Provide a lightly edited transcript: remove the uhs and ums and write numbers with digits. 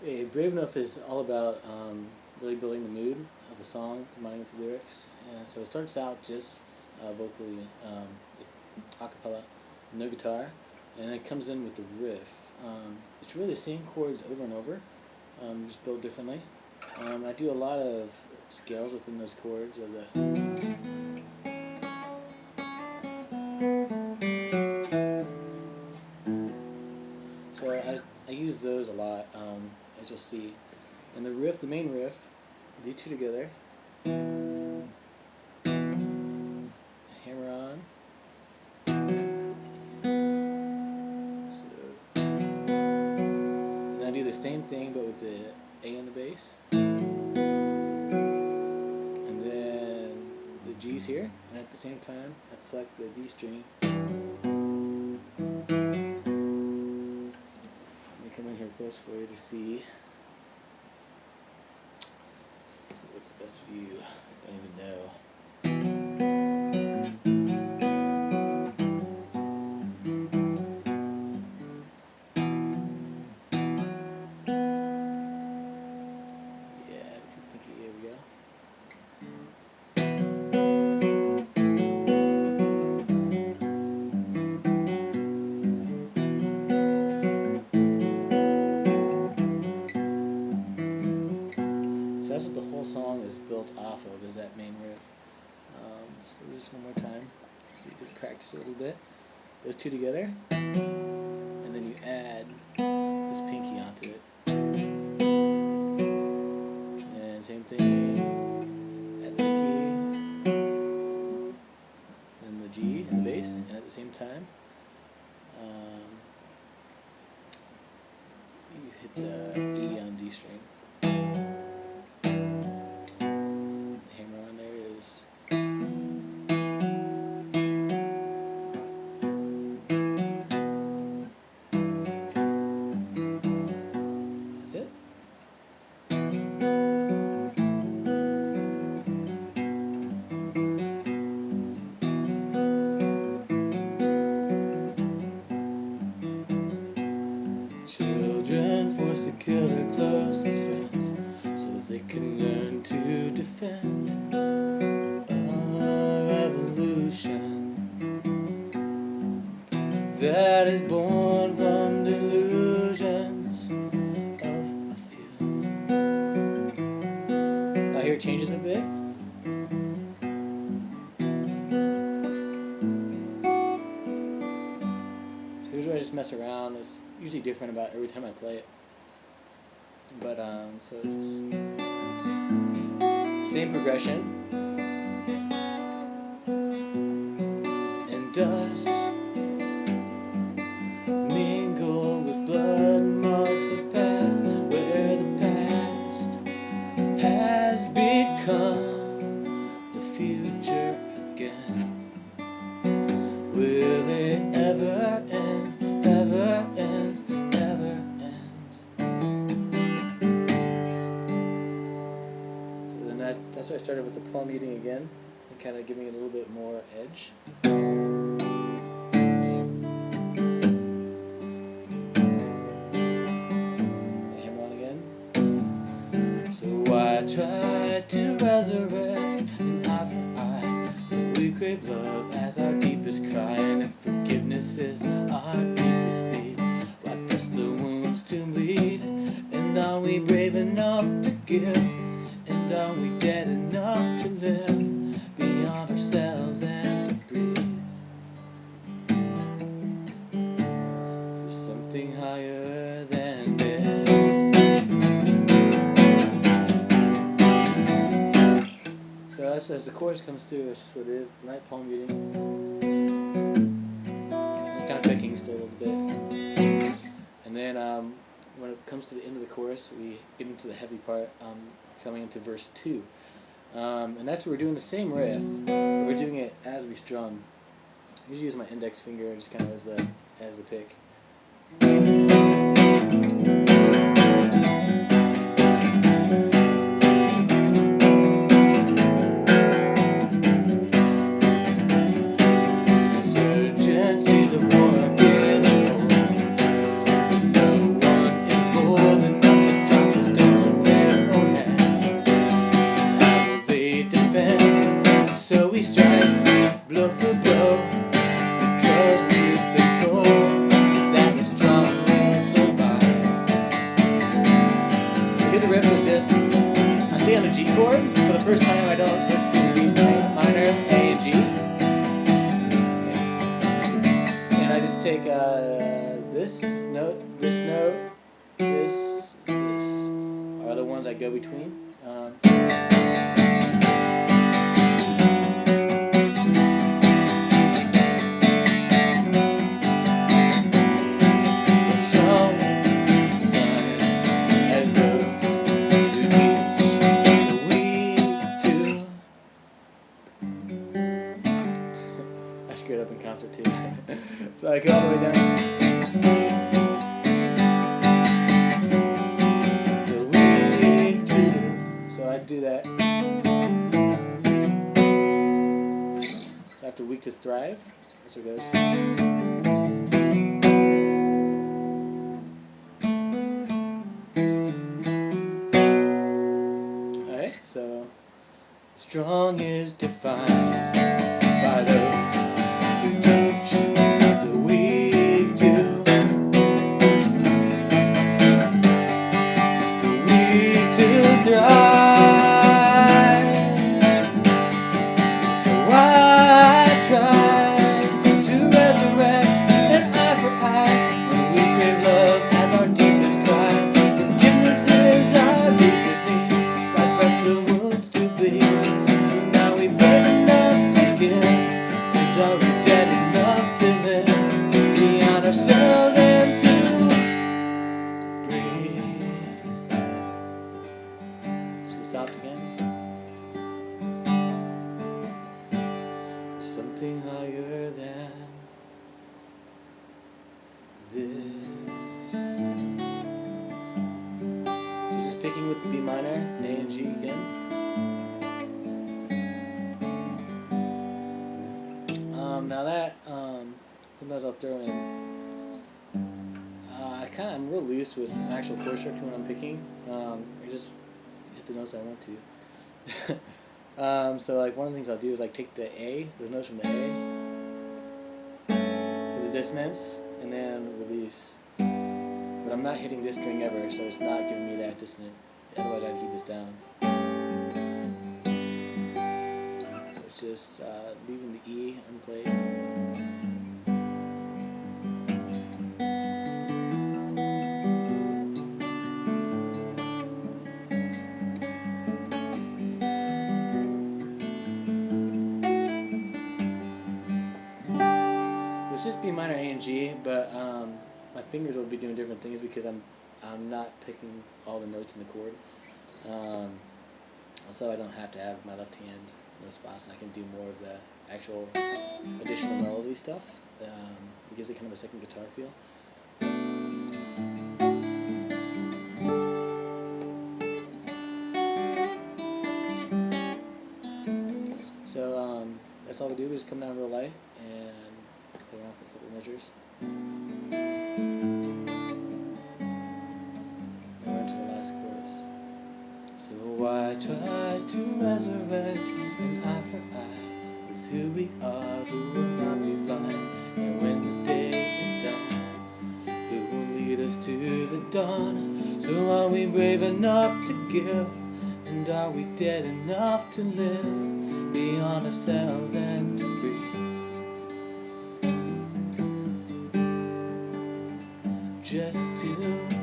Brave Enough is all about really building the mood of the song, combining with the lyrics. And so it starts out just vocally, a cappella, no guitar, and it comes in with the riff. It's really the same chords over and over, just built differently. I do a lot of scales within those chords of the. So I use those a lot, as you'll see. And the riff, the main riff, the two together, hammer on. So, and I do the same thing but with the A on the bass. And then the G's here, and at the same time I pluck the D string. Come in here close for you to see. Let's see what's the best view. I don't even know. Yeah, I think here we go. So that's what the whole song is built off of, is that main riff. So just one more time, so you can practice a little bit. Those two together, and then you add this pinky onto it. And same thing, add the key, and the G and the bass, and at the same time, you hit the E on D string. That's it. Children forced to kill their closest friends so they can learn to defend a revolution that is born from delusions of a few. Now here it changes a bit. So here's where I just mess around. It's usually different about every time I play it. But so it's just same progression. And dust mingle with blood marks the path where the past has become the future again. Will it ever end, ever end, ever end? So then that's why I started with the palm muting again, and kind of giving it a little bit more edge. I tried to resurrect an eye for eye, but we crave love as our deepest cry, and if forgiveness is our deepest need, why press the wounds to bleed? And are we brave enough to give? And are we dead enough to live beyond ourselves and to breathe for something higher than this? So as the chorus comes through, it's just what it is, light palm muting. I'm kind of picking still a little bit. And then when it comes to the end of the chorus, we get into the heavy part, coming into verse 2. And that's where we're doing the same riff, but we're doing it as we strum. I usually use my index finger just kind of as the pick. Of war, no one is bold enough to the G chord. For the first time, I don't switch between B minor, A, and G. And I just take this note, this are the ones I go between. I screwed up in concert too. So I go all the way down. The week two. So I do that. So after week to thrive, that's what it goes. Alright, so strong is defined by those who teach the weak to thrive. So I try to resurrect an eye for eye when we crave love as our deepest cry. Forgiveness is our deepest need. Like press the wounds to bleed. Now we brave enough to give. Are we dead enough to live beyond ourselves and to breathe? So we stopped again. Something higher than this. So just picking with the B minor, A and G again. Now that, sometimes I'll throw in, I'm real loose with my actual chord structure when I'm picking. I just hit the notes I want to. So like one of the things I'll do is like take the A, those notes from the A, for the dissonance, and then release. But I'm not hitting this string ever, so it's not giving me that dissonant. Otherwise I'd keep this down. It's just leaving the E unplayed. It's just B minor, A, and G, but my fingers will be doing different things because I'm not picking all the notes in the chord. So I don't have to have my left hand in those spots, and I can do more of the actual additional melody stuff. It gives it kind of a second guitar feel. So that's all we do. We just come down real light and play around for a couple measures. So I try to resurrect an eye for eye. It's who we are, who will not be blind. And when the day is done, who will lead us to the dawn? So are we brave enough to give? And are we dead enough to live beyond ourselves and to breathe? Just to